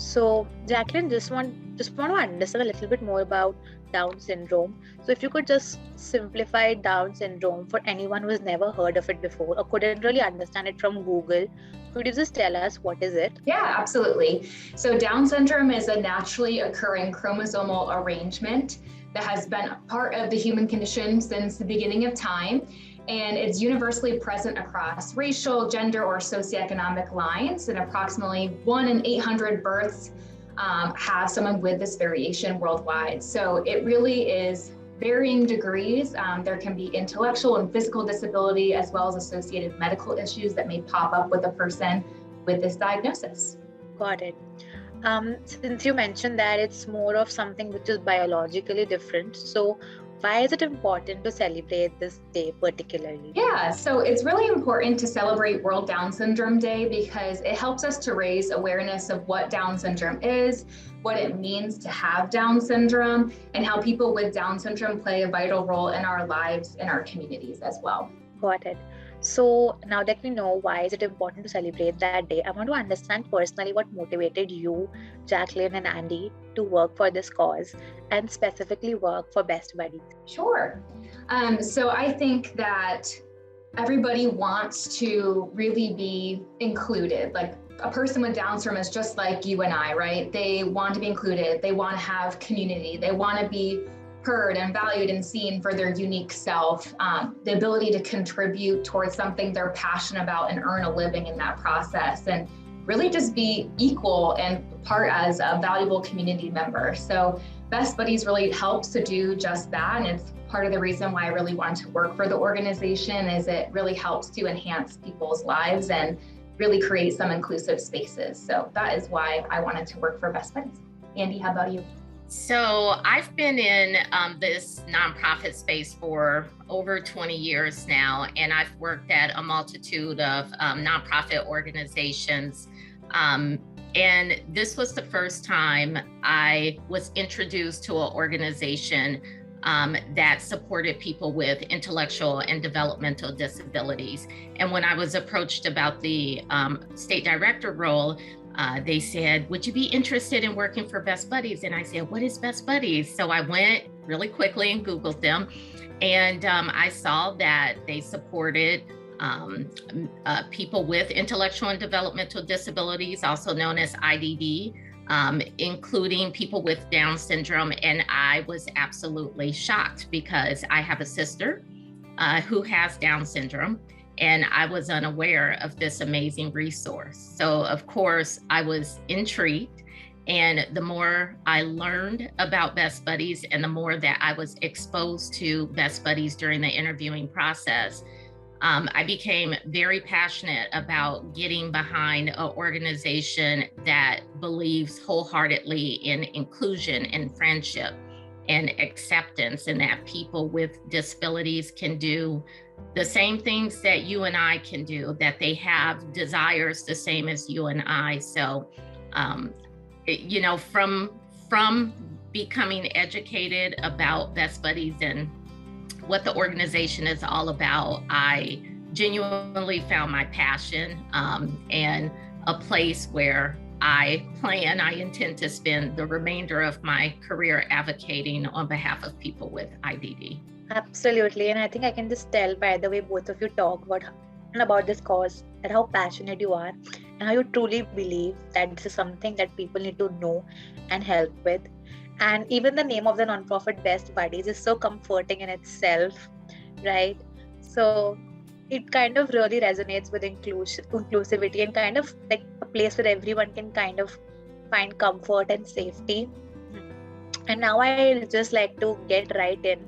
So, Jaclyn, just want to understand a little bit more about Down syndrome. So, if you could just simplify Down syndrome for anyone who has never heard of it before or couldn't really understand it from Google, could you just tell us what is it? Yeah, absolutely. So Down syndrome is a naturally occurring chromosomal arrangement that has been a part of the human condition since the beginning of time. And it's universally present across racial, gender, or socioeconomic lines. And approximately 1 in 800 births have someone with this variation worldwide. So it really is varying degrees. There can be intellectual and physical disability, as well as associated medical issues that may pop up with a person with this diagnosis. Got it. Since you mentioned that it's more of something which is biologically different, so why is it important to celebrate this day particularly? Yeah, so it's really important to celebrate World Down Syndrome Day because it helps us to raise awareness of what Down syndrome is, what it means to have Down syndrome, and how people with Down syndrome play a vital role in our lives and our communities as well. Got it. So now that we know why is it important to celebrate that day, I want to understand personally what motivated you, Jaclyn and Andy, to work for this cause and specifically work for Best Buddies. Sure. So I think that everybody wants to really be included. Like a person with Down syndrome is just like you and I, right? They want to be included. They want to have community. They want to be heard and valued and seen for their unique self, the ability to contribute towards something they're passionate about and earn a living in that process, and really just be equal and part as a valuable community member. So Best Buddies really helps to do just that. And it's part of the reason why I really wanted to work for the organization is it really helps to enhance people's lives and really create some inclusive spaces. So that is why I wanted to work for Best Buddies. Andy, how about you? So I've been in this nonprofit space for over 20 years now, and I've worked at a multitude of nonprofit organizations. And this was the first time I was introduced to an organization that supported people with intellectual and developmental disabilities. And when I was approached about the state director role, they said, would you be interested in working for Best Buddies? And I said, what is Best Buddies? So I went really quickly and Googled them. And I saw that they supported people with intellectual and developmental disabilities, also known as IDD, including people with Down syndrome. And I was absolutely shocked because I have a sister who has Down syndrome. And I was unaware of this amazing resource. So of course I was intrigued. And the more I learned about Best Buddies and the more that I was exposed to Best Buddies during the interviewing process, I became very passionate about getting behind an organization that believes wholeheartedly in inclusion and friendship and acceptance, and that people with disabilities can do the same things that you and I can do, that they have desires the same as you and I. So, you know, from becoming educated about Best Buddies and what the organization is all about, I genuinely found my passion and a place where I intend to spend the remainder of my career advocating on behalf of people with IDD. Absolutely. And I think I can just tell by the way both of you talk about this cause and how passionate you are and how you truly believe that this is something that people need to know and help with. And even the name of the nonprofit Best Buddies is so comforting in itself, right? So it kind of really resonates with inclusivity and kind of like a place where everyone can kind of find comfort and safety. And now I just like to get right in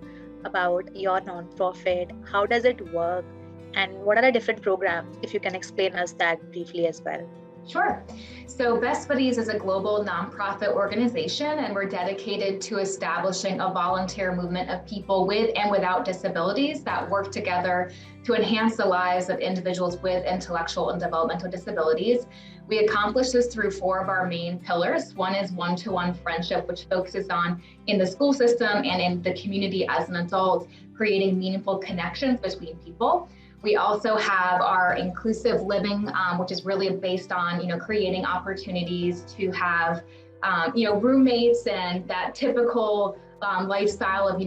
about your nonprofit. How does it work? And what are the different programs? If you can explain us that briefly as well. Sure. So Best Buddies is a global nonprofit organization, and we're dedicated to establishing a volunteer movement of people with and without disabilities that work together to enhance the lives of individuals with intellectual and developmental disabilities. We accomplish this through 4 of our main pillars. One is one-to-one friendship, which focuses on in the school system and in the community as an adult, creating meaningful connections between people. We also have our inclusive living, which is really based on, creating opportunities to have, roommates and that typical lifestyle of,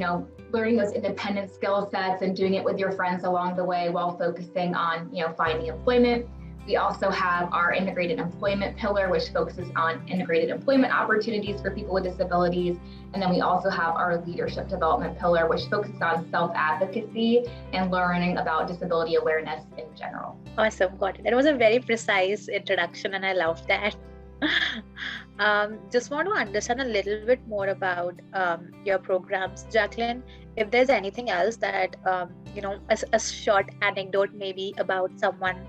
learning those independent skill sets and doing it with your friends along the way while focusing on, finding employment. We also have our integrated employment pillar, which focuses on integrated employment opportunities for people with disabilities. And then we also have our leadership development pillar, which focuses on self-advocacy and learning about disability awareness in general. Awesome, got it. That was a very precise introduction and I love that. Just want to understand a little bit more about your programs, Jaclyn. If there's anything else that, a short anecdote maybe about someone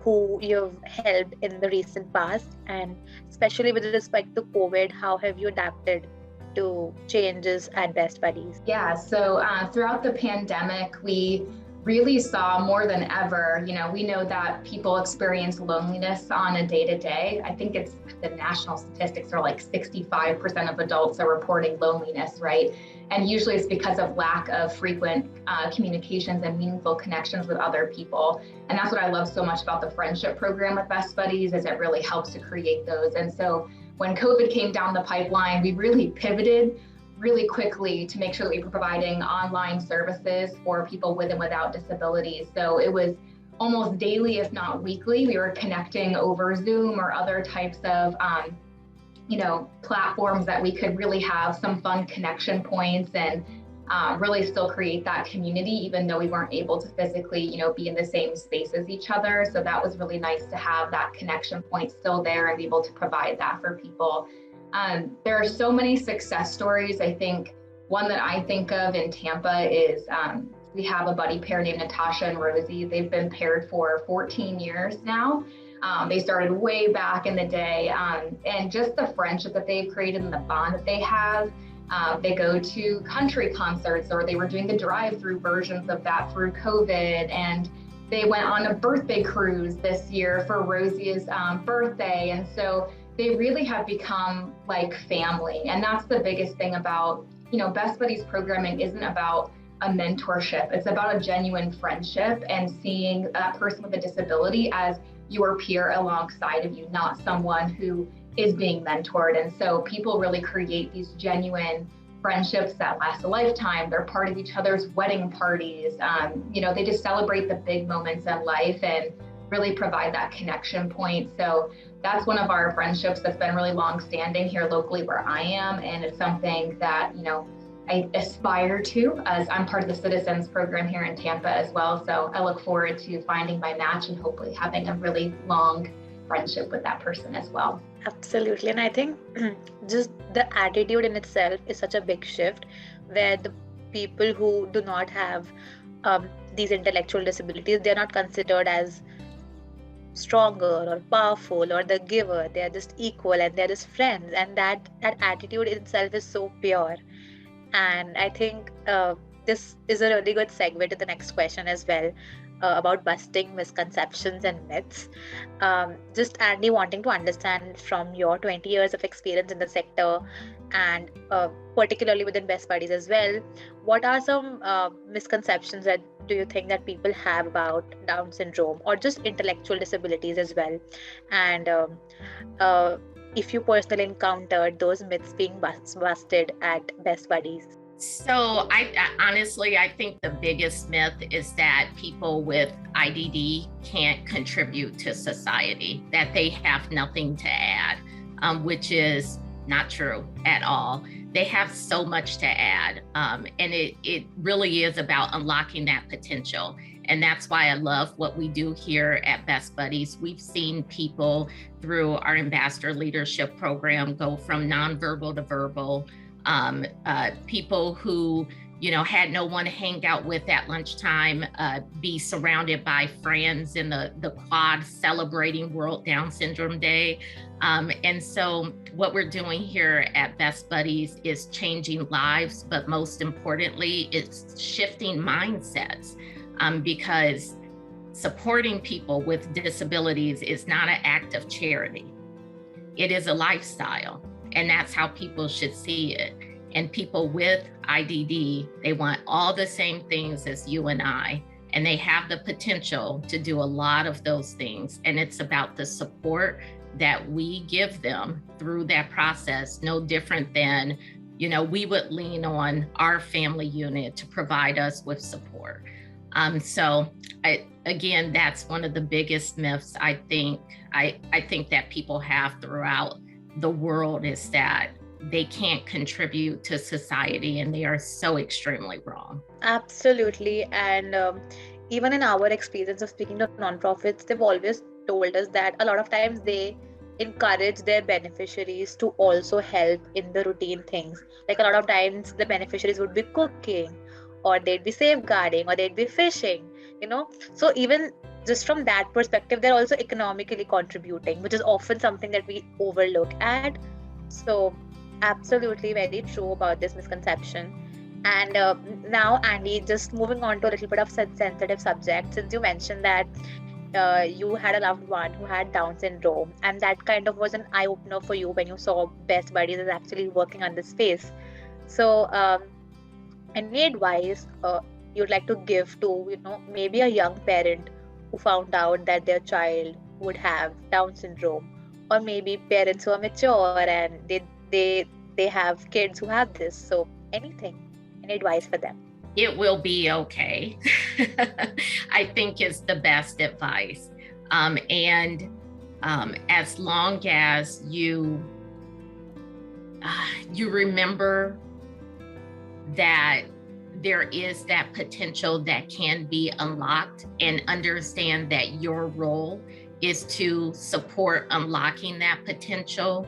who you've helped in the recent past, and especially with respect to COVID, how have you adapted to changes at Best Buddies? Yeah, so throughout the pandemic, we really saw more than ever, we know that people experience loneliness on a day-to-day. I think it's the national statistics are like 65% of adults are reporting loneliness, right? And usually it's because of lack of frequent communications and meaningful connections with other people. And that's what I love so much about the friendship program with Best Buddies, is it really helps to create those. And so when COVID came down the pipeline, we really pivoted really quickly to make sure that we were providing online services for people with and without disabilities. So it was almost daily, if not weekly, we were connecting over Zoom or other types of platforms that we could really have some fun connection points and really still create that community, even though we weren't able to physically, be in the same space as each other. So that was really nice to have that connection point still there and be able to provide that for people. There are so many success stories. I think one that I think of in Tampa is we have a buddy pair named Natasha and Rosie. They've been paired for 14 years now. They started way back in the day, and just the friendship that they've created and the bond that they have. They go to country concerts, or they were doing the drive-through versions of that through COVID, and they went on a birthday cruise this year for Rosie's birthday. And so they really have become like family. And that's the biggest thing about, Best Buddies programming isn't about a mentorship. It's about a genuine friendship and seeing that person with a disability as your peer alongside of you, not someone who is being mentored. And so people really create these genuine friendships that last a lifetime. They're part of each other's wedding parties. They just celebrate the big moments in life and really provide that connection point. So that's one of our friendships that's been really long standing here locally where I am. And it's something that, I aspire to, as I'm part of the Citizens program here in Tampa as well. So I look forward to finding my match and hopefully having a really long friendship with that person as well. Absolutely. And I think just the attitude in itself is such a big shift, where the people who do not have these intellectual disabilities, they're not considered as stronger or powerful or the giver. They're just equal and they're just friends. And that attitude itself is so pure. And I think this is a really good segue to the next question as well, about busting misconceptions and myths. Just Andy, wanting to understand from your 20 years of experience in the sector, and particularly within Best Buddies as well, what are some misconceptions that do you think that people have about Down syndrome or just intellectual disabilities as well? And if you personally encountered those myths being busted at Best Buddies? So I honestly think the biggest myth is that people with IDD can't contribute to society, that they have nothing to add, which is not true at all. They have so much to add, and it really is about unlocking that potential. And that's why I love what we do here at Best Buddies. We've seen people through our ambassador leadership program go from nonverbal to verbal. People who, had no one to hang out with at lunchtime, be surrounded by friends in the quad celebrating World Down Syndrome Day. And so what we're doing here at Best Buddies is changing lives, but most importantly, it's shifting mindsets, because supporting people with disabilities is not an act of charity. It is a lifestyle. And that's how people should see it. And people with IDD, they want all the same things as you and I. and they have the potential to do a lot of those things. And it's about the support that we give them through that process, no different than, we would lean on our family unit to provide us with support. Again, that's one of the biggest myths I think that people have throughout the world, is that they can't contribute to society, and they are so extremely wrong. Absolutely. And even in our experience of speaking to nonprofits, they've always told us that a lot of times they encourage their beneficiaries to also help in the routine things. Like a lot of times the beneficiaries would be cooking, or they'd be safeguarding, or they'd be fishing, So even just from that perspective, they're also economically contributing, which is often something that we overlook at. So absolutely very true about this misconception. And now, Andy, just moving on to a little bit of sensitive subject, since you mentioned that you had a loved one who had Down syndrome, and that kind of was an eye-opener for you when you saw Best Buddies is actually working on this space. So any advice you'd like to give to, maybe a young parent who found out that their child would have Down syndrome, or maybe parents who are mature and they have kids who have this? So any advice for them? It will be okay. I think is the best advice. As long as you remember that there is that potential that can be unlocked, and understand that your role is to support unlocking that potential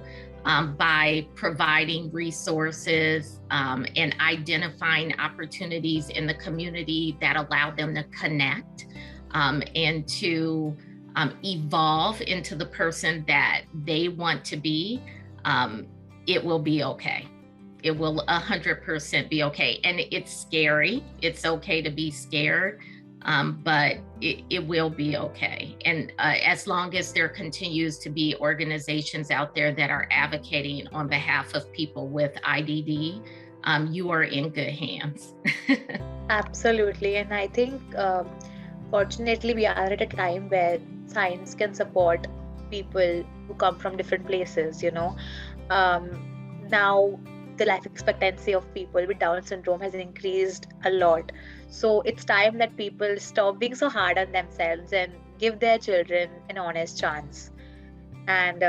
by providing resources and identifying opportunities in the community that allow them to connect and to evolve into the person that they want to be. It will be okay. It will 100% be okay. And it's scary. It's okay to be scared, but it will be okay. And as long as there continues to be organizations out there that are advocating on behalf of people with IDD, you are in good hands. Absolutely. And I think, fortunately, we are at a time where science can support people who come from different places, Now, the life expectancy of people with Down syndrome has increased a lot. So it's time that people stop being so hard on themselves and give their children an honest chance. And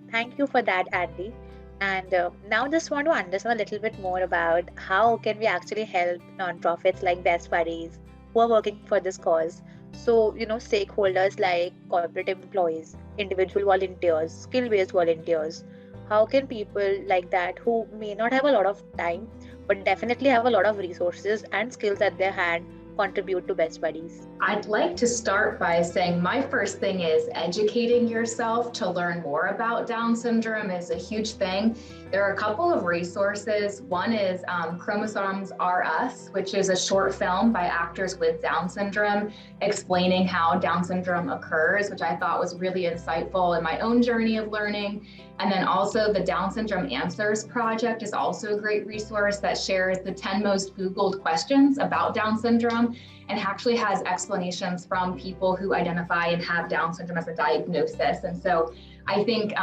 thank you for that, Andy. And now just want to understand a little bit more about how can we actually help nonprofits like Best Buddies who are working for this cause. So, stakeholders like corporate employees, individual volunteers, skill-based volunteers. How can people like that, who may not have a lot of time, but definitely have a lot of resources and skills at their hand, contribute to Best Buddies? I'd like to start by saying my first thing is educating yourself to learn more about Down syndrome is a huge thing. There are a couple of resources. One is Chromosomes Are Us, which is a short film by actors with Down syndrome explaining how Down syndrome occurs, which I thought was really insightful in my own journey of learning. And then also the Down Syndrome Answers Project is also a great resource that shares the 10 most Googled questions about Down syndrome and actually has explanations from people who identify and have Down syndrome as a diagnosis. And so I think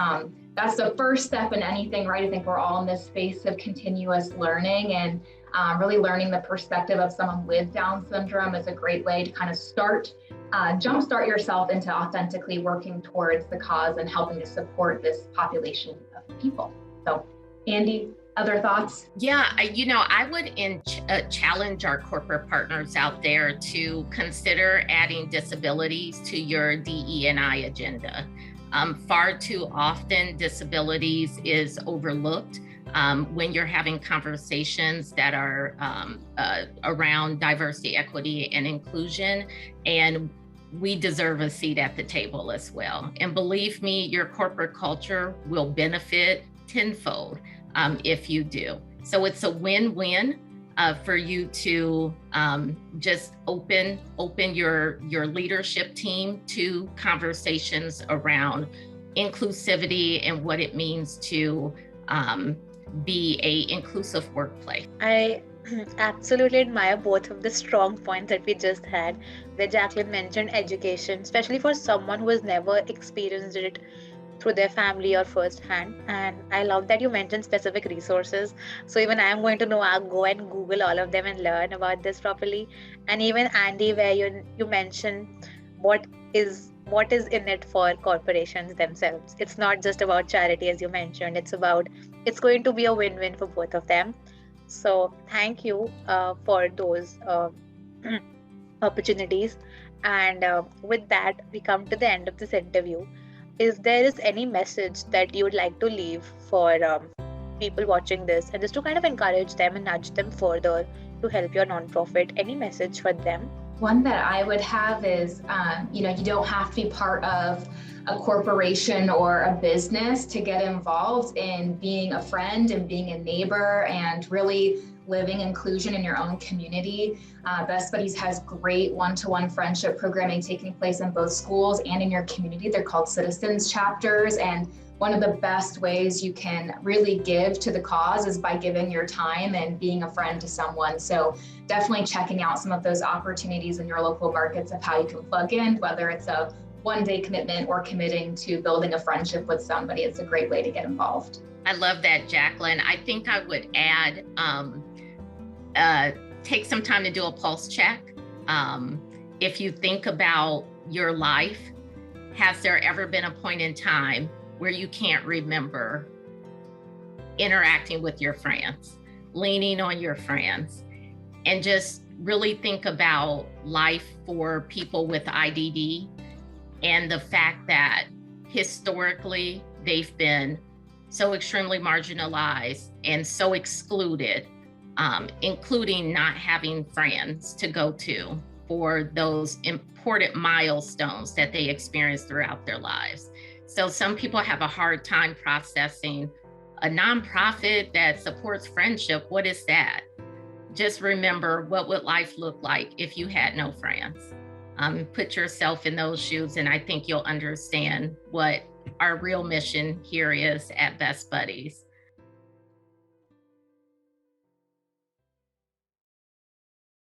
that's the first step in anything, right? I think we're all in this space of continuous learning, and really learning the perspective of someone with Down syndrome is a great way to kind of jumpstart yourself into authentically working towards the cause and helping to support this population of people. So, Andy, other thoughts? Yeah, I would challenge our corporate partners out there to consider adding disabilities to your DE&I agenda. Far too often, disabilities is overlooked when you're having conversations that are around diversity, equity, and inclusion. And we deserve a seat at the table as well. And believe me, your corporate culture will benefit tenfold if you do. So it's a win-win for you to just open your leadership team to conversations around inclusivity and what it means to be a inclusive workplace. I Absolutely admire both of the strong points that we just had, where Jaclyn mentioned education, especially for someone who has never experienced it through their family or first hand. And I love that you mentioned specific resources. So even I'm going to know, I'll go and Google all of them and learn about this properly. And even Andy, where you mentioned what is in it for corporations themselves. It's not just about charity, as you mentioned. It's going to be a win-win for both of them. So thank you for those opportunities. And with that, we come to the end of this interview. Is there is any message that you would like to leave for people watching this, and just to kind of encourage them and nudge them further to help your nonprofit? Any message for them? One that I would have is, you don't have to be part of a corporation or a business to get involved in being a friend and being a neighbor and really living inclusion in your own community. Best Buddies has great one-to-one friendship programming taking place in both schools and in your community. They're called citizens chapters, and one of the best ways you can really give to the cause is by giving your time and being a friend to someone. So definitely checking out some of those opportunities in your local markets of how you can plug in, whether it's a one-day commitment or committing to building a friendship with somebody. It's a great way to get involved. I love that, Jaclyn. I think I would add, take some time to do a pulse check. If you think about your life, has there ever been a point in time where you can't remember interacting with your friends, leaning on your friends, and just really think about life for people with IDD and the fact that historically they've been so extremely marginalized and so excluded, including not having friends to go to for those important milestones that they experience throughout their lives. So some people have a hard time processing a nonprofit that supports friendship. What is that? Just remember, what would life look like if you had no friends? Put yourself in those shoes, and I think you'll understand what our real mission here is at Best Buddies.